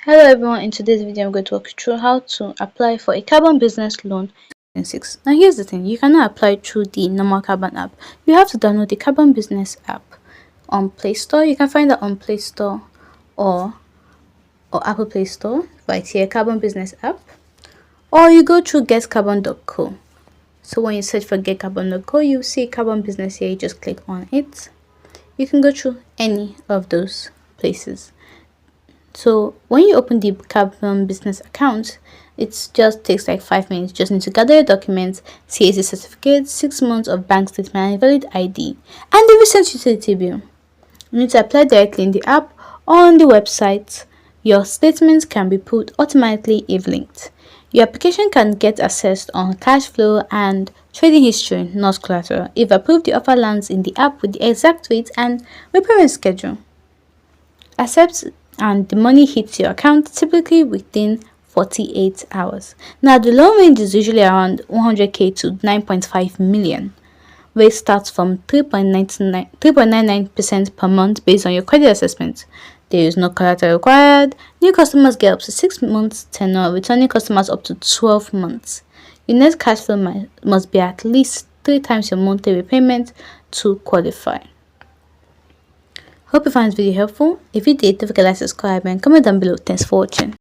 Hello everyone, in today's video I'm going to walk you through how to apply for a carbon business loan in 6. Now here's the thing, you cannot apply through the normal carbon app. You have to download the carbon business app on Play Store. You can find that on Play Store or Apple Play Store, right here, carbon business app. Or you go through getcarbon.co. So when you search for getcarbon.co, you see carbon business here, you just click on it. You can go through any of those places. So when you open the carbon business account, it just takes like 5 minutes. You just need to gather your documents, CAC certificate, 6 months of bank statement and a valid ID, and the recent utility bill. You need to apply directly in the app or on the website. Your statements can be put automatically if linked. Your application can get assessed on cash flow and trading history, not collateral. If approved, the offer lands in the app with the exact rate and repayment schedule. Accept and the money hits your account typically within 48 hours. Now the loan range is usually around 100k to 9.5 million. Rate starts from 3.99% per month based on your credit assessment. There is no collateral required. New customers get up to 6 months tenure, returning customers up to 12 months. Your net cash flow must be at least 3 times your monthly repayment to qualify. Hope you find this video helpful. If you did, don't forget to like, subscribe and comment down below. Thanks for watching.